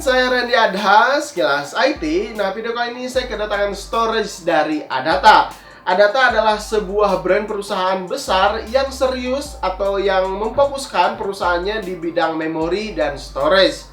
saya Randy Adha, Sekilas IT. Nah, video kali ini saya kedatangan storage dari Adata. Adata adalah sebuah brand perusahaan besar yang serius atau yang memfokuskan perusahaannya di bidang memori dan storage.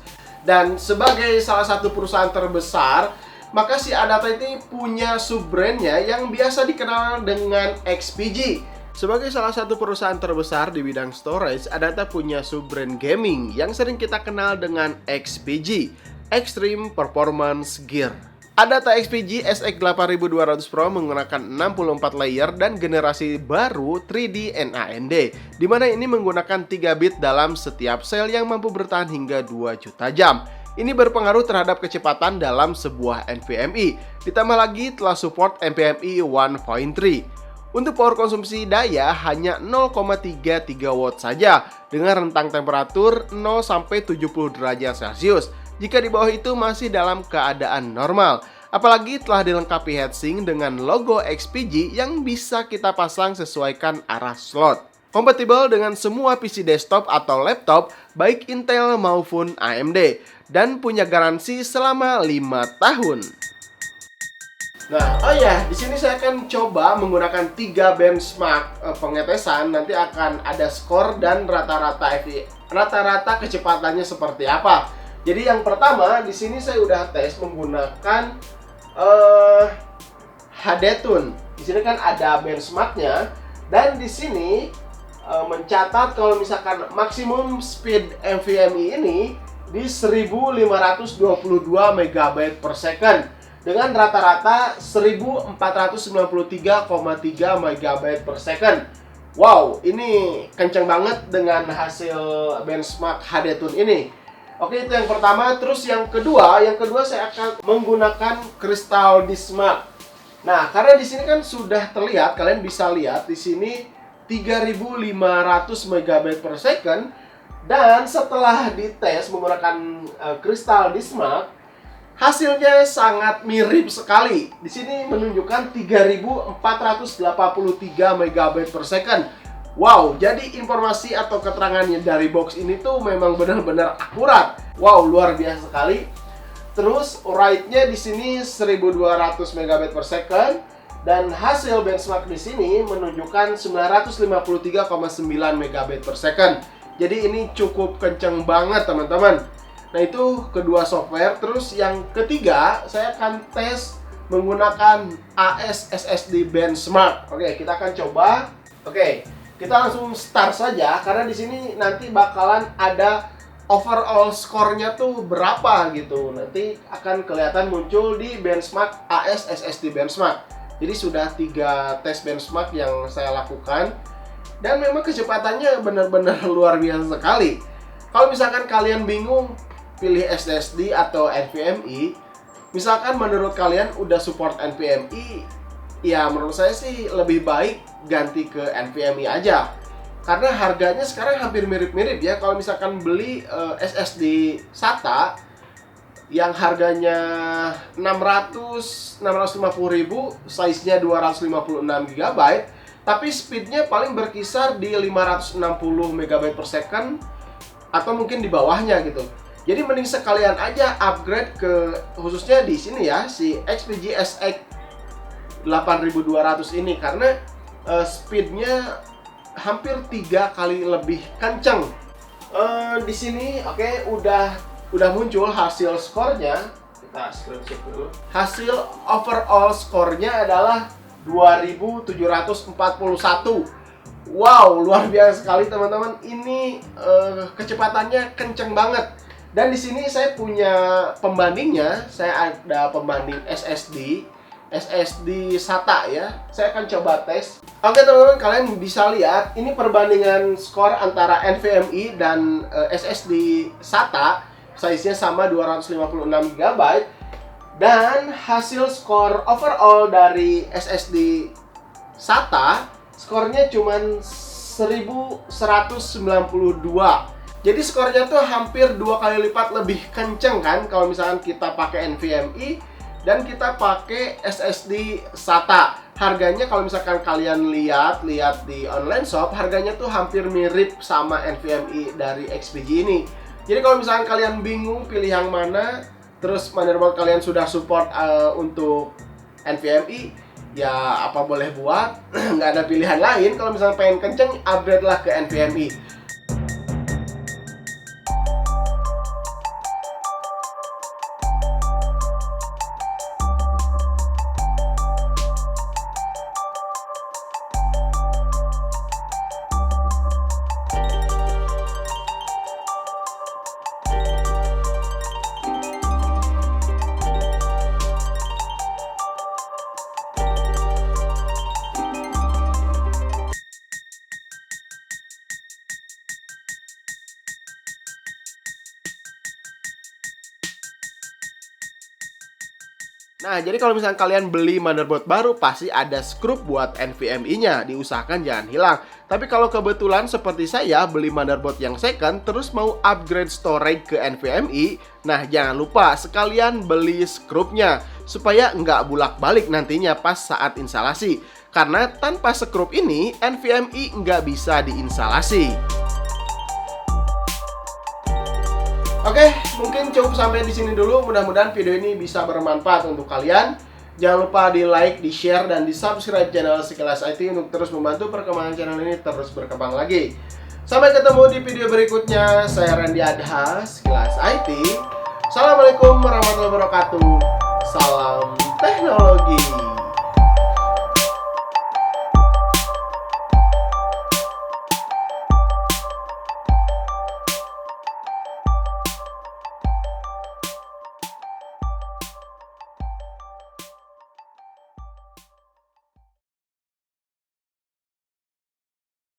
Dan sebagai salah satu perusahaan terbesar, maka si Adata ini punya sub-brandnya yang biasa dikenal dengan XPG. Sebagai salah satu perusahaan terbesar di bidang storage, Adata punya sub-brand gaming yang sering kita kenal dengan XPG, Extreme Performance Gear. Adata XPG SX8200 Pro menggunakan 64 layer dan generasi baru 3D NAND, di mana ini menggunakan 3 bit dalam setiap sel yang mampu bertahan hingga 2 juta jam. Ini berpengaruh terhadap kecepatan dalam sebuah NVMe, ditambah lagi telah support NVMe 1.3. Untuk power konsumsi daya hanya 0,33 watt saja dengan rentang temperatur 0 sampai 70 derajat Celcius. Jika di bawah itu masih dalam keadaan normal. Apalagi telah dilengkapi heatsink dengan logo XPG yang bisa kita pasang sesuaikan arah slot. Kompatibel dengan semua PC desktop atau laptop baik Intel maupun AMD dan punya garansi selama 5 tahun. Nah, di sini saya akan coba menggunakan 3 benchmark pengetesan. Nanti akan ada skor dan rata-rata kecepatannya seperti apa. Jadi yang pertama di sini saya udah tes menggunakan HDTune. Di sini kan ada benchmarknya dan di sini mencatat kalau misalkan maksimum speed NVMe ini di 1522 MB per second. Dengan rata-rata 1493,3 MB per second. Wow, ini kenceng banget dengan hasil benchmark HDTune ini. Oke, itu yang pertama. Terus yang kedua saya akan menggunakan Crystal Disk Mark. Nah, karena di sini kan sudah terlihat, kalian bisa lihat di sini 3500 MB per second. Dan setelah dites menggunakan Crystal Disk Mark, hasilnya sangat mirip sekali. Di sini menunjukkan 3483 MB per second. Wow, jadi informasi atau keterangannya dari box ini tuh memang benar-benar akurat. Wow, luar biasa sekali. Terus write-nya di sini 1200 MB per second dan hasil benchmark di sini menunjukkan 953,9 MB per second. Jadi ini cukup kenceng banget, teman-teman. Nah, itu kedua software. Terus yang ketiga saya akan tes menggunakan AS SSD benchmark. Oke, kita akan coba. Oke, kita langsung start saja karena di sini nanti bakalan ada overall score-nya tuh berapa gitu. Nanti akan kelihatan muncul di benchmark AS SSD benchmark. Jadi sudah 3 tes benchmark yang saya lakukan dan memang kecepatannya benar-benar luar biasa sekali. Kalau misalkan kalian bingung pilih SSD atau NVMe, misalkan menurut kalian udah support NVMe, ya menurut saya sih lebih baik ganti ke NVMe aja. Karena harganya sekarang hampir mirip-mirip ya. Kalau misalkan beli SSD SATA yang harganya 650.000, size-nya 256 GB, tapi speed-nya paling berkisar di 560 MB per second atau mungkin di bawahnya gitu. Jadi mending sekalian aja upgrade ke khususnya di sini ya, si XPG SX8200 ini karena speednya hampir 3 kali lebih kencang. Di sini oke, udah muncul hasil skornya. Kita screenshot dulu. Hasil overall skornya adalah 2741. Wow, luar biasa sekali teman-teman. Ini kecepatannya kenceng banget. Dan di sini saya punya pembandingnya. Saya ada pembanding SSD SATA ya. Saya akan coba tes. Oke teman-teman, kalian bisa lihat ini perbandingan skor antara NVMe dan SSD SATA. Size-nya sama 256 GB. Dan hasil skor overall dari SSD SATA skornya cuman 1192. Jadi skornya tuh hampir 2 kali lipat lebih kenceng kan kalau misalkan kita pakai NVMe dan kita pakai SSD SATA. Harganya kalau misalkan kalian lihat di online shop, harganya tuh hampir mirip sama NVMe dari XPG ini. Jadi kalau misalkan kalian bingung pilih yang mana, terus motherboard kalian sudah support untuk NVMe, ya apa boleh buat. Nggak ada pilihan lain. Kalau misalnya pengen kenceng, upgrade lah ke NVMe. Nah, jadi kalau misalnya kalian beli motherboard baru, pasti ada skrup buat NVMe-nya. Diusahakan jangan hilang. Tapi kalau kebetulan seperti saya beli motherboard yang second, terus mau upgrade storage ke NVMe, nah jangan lupa sekalian beli skrupnya, supaya nggak bulak-balik nantinya pas saat instalasi. Karena tanpa skrup ini, NVMe nggak bisa diinstalasi. Oke, mungkin cukup sampai di sini dulu. Mudah-mudahan video ini bisa bermanfaat untuk kalian. Jangan lupa di like, di share, dan di subscribe channel Sekilas IT untuk terus membantu perkembangan channel ini terus berkembang lagi. Sampai ketemu di video berikutnya. Saya Randy Adha, Sekilas IT. Assalamualaikum warahmatullahi wabarakatuh. Salam teknologi.